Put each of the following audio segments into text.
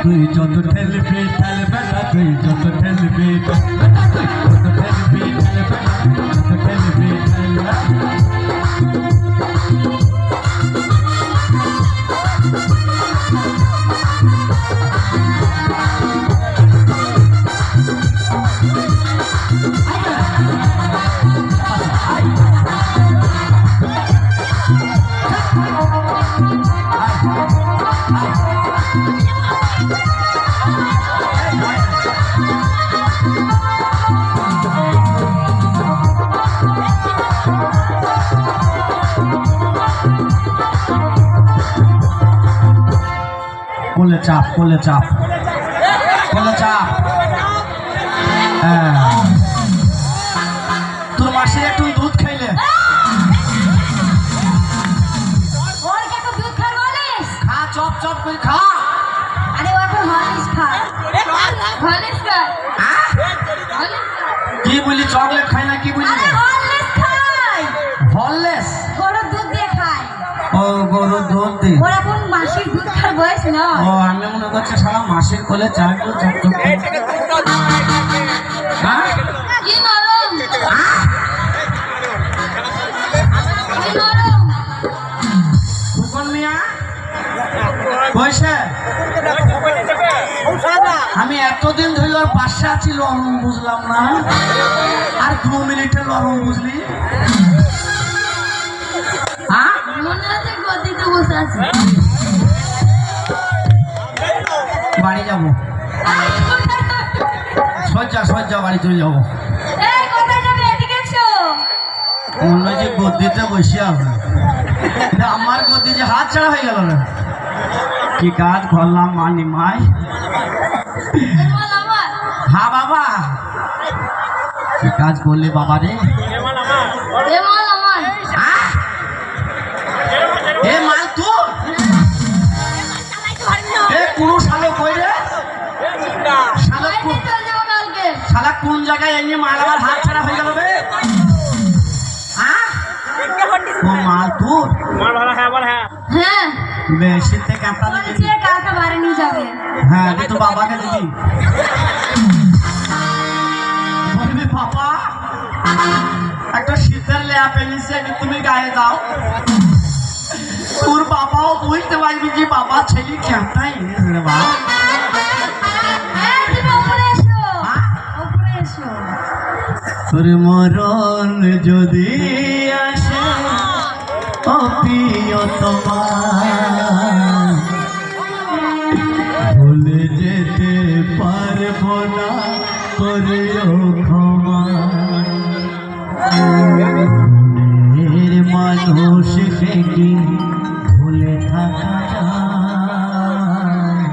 তুই যত ঠেলবি ঠেল বেটা, তুই যত ঠেলবি ঠেল বেটা, তুই যত ঠেলবি ঠেল বেটা, যত ঠেলবি ঠেল। কোলে চাপ, কোলে চাপ, কোলে চাপ। হ্যাঁ, তোর মাসে একটু দুধ খাইলে খা, চপ চপ করে খা। আরে ও এখন হরলিক্স খায়। হরলিক্স খায়। কি বলি? চকলেট খাই না কি বুঝলি? আরে হরলিক্স খায়। হরলিক্স? গরুর দুধ দিয়ে খায়। ও গরুর দুধ দিয়ে? ওর এখন মাসির দুধ খাওয়ার বয়স না। ও আমি মনে করছি সারা মাসির কোলে চা করে চকচক। হ্যাঁ কি নরম, কি নরম। ফুকন মিয়া কইছে আমি এতদিন ধরে ওর পাশে আছি, লরম বুঝলাম না, আর 2 মিনিটে লরম বুঝলি? হ্যাঁ মনে আছে গদিতে বসে আছে। বাড়ি যাবো, সজ্জা সজ্জা বাড়ি চলে যাবো। এই কোথায় যাবে? এদিকে এসো। মনে হয় যে গদিতে বসে আছে, আমার গদি যে হাত ছাড়া হয়ে গেল না। কি কাজ করলাম মানি মাই? বল আমার। হ্যাঁ বাবা, কি কাজ করলি বাবা রে? এ মাল আমার। এ মাল তো এ পুরো শালো কই রে? শালা বাইরে চলে যাবো কালকে। শালা কোন জায়গায় এনে মাল আমার হাত ছাড়া হয়ে গেল রে? হ্যাঁ ও মাল তোর? হ্যাঁ বেশি থেকে একটা বলছে কালকে বাড়ি নিয়ে যাবে। হ্যাঁ তুই তো বাবাকে দিবি, বলবি বাবা একটা শীতের লেয়া পেনিছে তুমি গায়ে দাও। তোর বাবাও বুঝতে পারবি যে বাবা ছেলে কেমটাই রে বাবা। এই তুমি উপরে এসো, উপরে এসো। তোর মরণ যদি আসে ও প্রিয়তমা, ভুলে যেতে পারবো না, করিও ক্ষমা। মনের মানুষকে কি ভুলে থাকা যায়?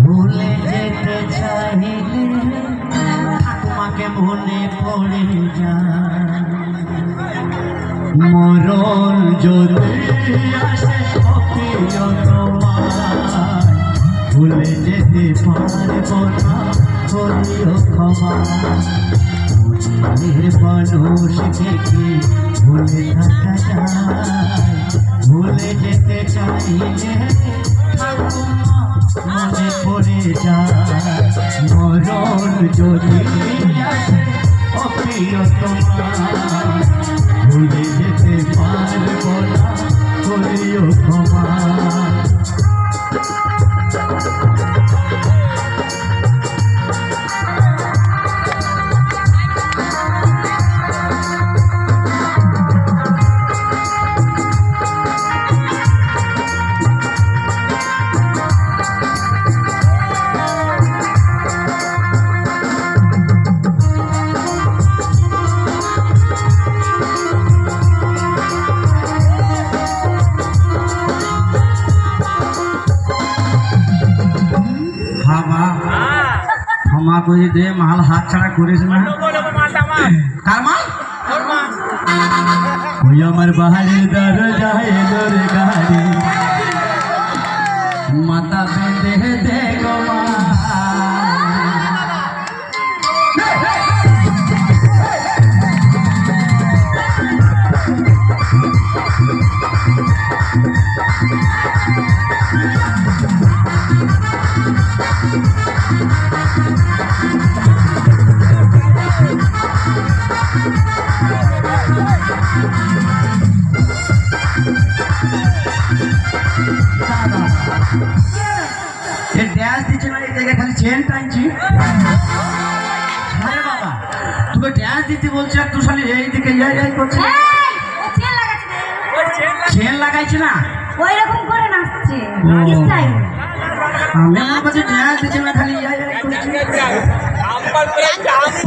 ভুলে যেতে চাইলে ঠাকুমাকে মনে পড়ে যায়। মরণ যদি আসে অপ্রিয়তমা, ভুলে যেতে পারবো না, করিও ক্ষমা। মনের মানুষকে কি ভুলে থাকা যায়? ভুলে যেতে চাইলে ঠাকুমা মনে পড়ে যায়। মরণ যদি আসে অপ্রিয়তমা, ভুলে যেতে পারবো না, করিও ক্ষমা। ক্ষমা করে দে, মাল হাত ছাড়া করিস না। কার মাল? ওই আমার বাহারের দরজায় দরে গাড়ি, মাথা বেঁধে দে গো মা। দেখে খালি চেন টানছি। হ্যাঁ বাবা, তোকে ড্যান্স দিতে বলছি আর তুই খালি এইদিকে এই করছিস। চেন লাগাইছি না, ওই রকম করে নাচছে স্টাইল। আমি আমার কাছে ড্যান্স দিচ্ছি না, খালি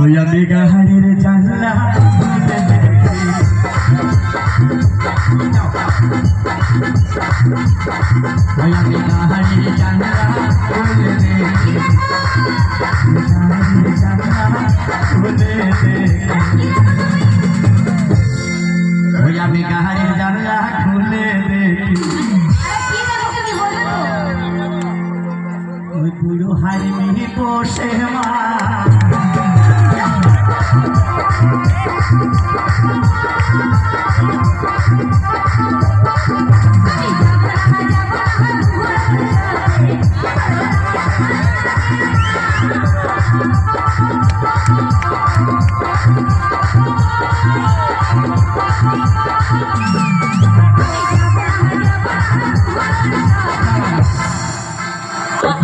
ওই আমি গাহারের জানলা ওই আমি গাহারের জানলা খুলে দে, ওই আমি গাহারের জানলা খুলে দে, ওই পুরো হারিমি বসে মা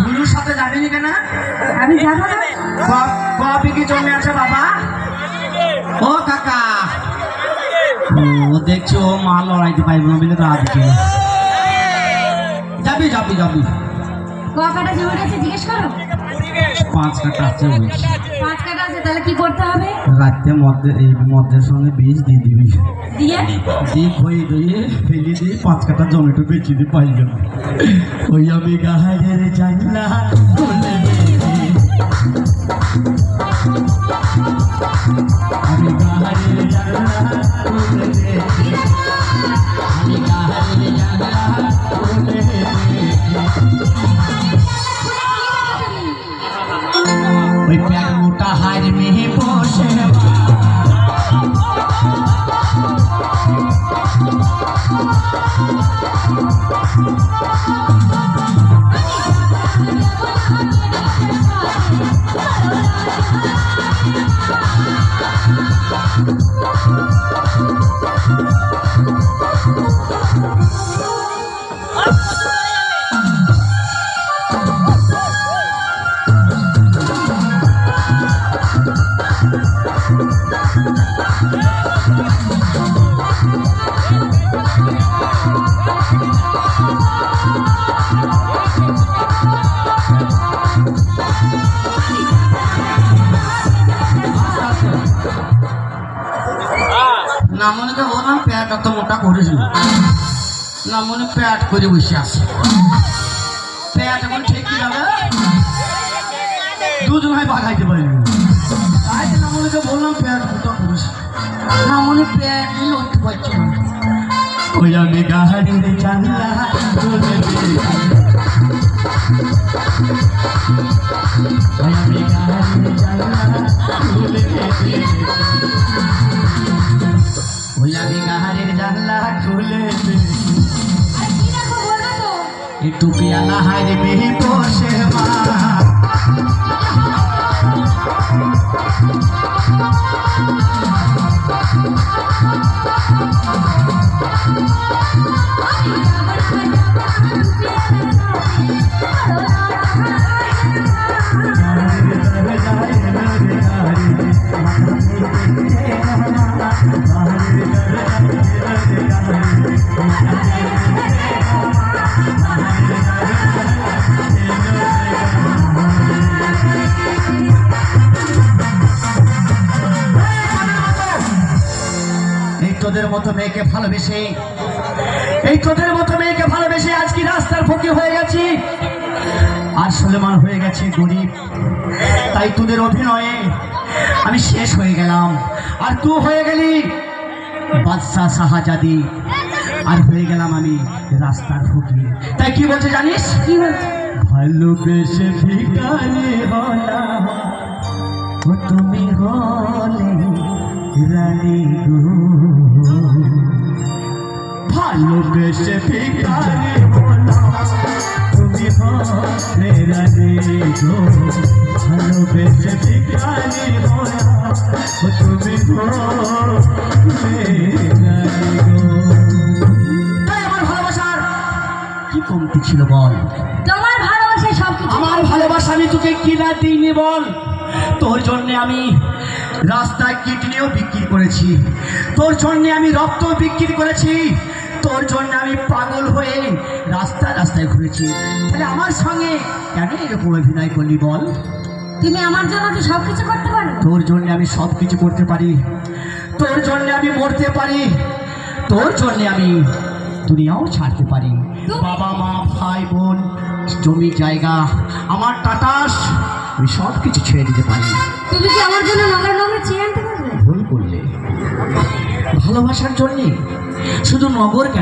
গুরুর সাথে যাবেনি কেন? আমি যাবো না। কপি কি জমে আছে বাবা? ও কাকা, ও দেখছি ও মা লড়াইতে পারবো না বলে তো আজকে যাবি যাবি যাবি। কাটা জমে গেছে জিজ্ঞেস করো। 5 কাটা আছে, 5 কাটা আছে, তাহলে কি করতে হবে? রাতে মদের সঙ্গে বীজ দিয়ে দিবি, দিয়ে খই দিয়ে ফেলি দিয়ে 5 কাটা জমিটা বেঁচে দিয়ে পাই যাবে। ওই আমি গাহারের জানলা খুলে দে, আমি গাহারের জানলা খুলে দে, আমি গাহারের জানলা খুলে দে, ওই প্যার মোটা হার মেহে বসে নামনিকে বললাম প্যাট এত মোটা করেছিল, নামনি প্যাট করে বসে আছে। প্যাট এখন ঠিক কি যাবে, দুজন হয় বাগাইতে পারিনি। তাই নামনিকে বললাম প্যাট মোটা করেছে, নামনি প্যাট নিয়ে উঠতে পারছে না। ওই আমি গাহারের জানলা খুলে দে, ওই আমি গাহারের জানলা খুলে দে, ওই আমি গাহারের জানলা খুলে দে, একটু পিয়ালা হারে মেহে বসে মা, তোদের মতো মেয়েকে ভালোবেসে, এই তোদের মতো মেয়েকে ভালোবেসে আজকে রাস্তার ফকির হয়ে গেছি, আর সুলেমান হয়ে গেছে গরিব। তাই তোদের অভিনয়ে আমি শেষ হয়ে গেলাম, আর তুই হয়ে গেলি বাদশা শাহজাদি, আর হয়ে গেলাম আমি রাস্তার ফকির। তাই কি বলছে জানিস? কি বলছে? ভালোবেসে ভিখারি হলাম, ও তুমি হলে রানী গো, ভালোবেসে ভিখারি হলাম, তুমি হলে রানী গো, ভালোবেসে ভিখারি হলাম, ও তুমি হলে রানী গো। তাই আমার ভালোবাসার কি কমতি ছিল বল? তোমার ভালোবাসায় সব কিছু আমার ভালোবাসা আমি তোকে কিনা দিইনি বল। তোর জন্য আমি রাস্তায় কিডনিও বিক্রি করেছি, তোর জন্য আমি রক্ত বিক্রি করেছি, তোর জন্য আমি পাগল হয়ে রাস্তায় রাস্তায় ঘুরেছি। তাহলে আমার সঙ্গে কেন এরকম অভিনয় করলি বল? তুমি আমার জন্য কি সব কিছু করতে পারো? তোর জন্য আমি সব কিছু করতে পারি, তোর জন্য আমি মরতে পারি, তোর জন্য আমি দুনিয়াও ছাড়তে পারি। বাবা মা ভাই বোন জমি জায়গা আমার টাটাস আমি সব কিছু ছেড়ে দিতে পারি। তুমি কি আমার জন্য নগর নগর চেয়ে আনতে পারবে? ভুল করলে, ভালোবাসার জন্যে শুধু নগর কেন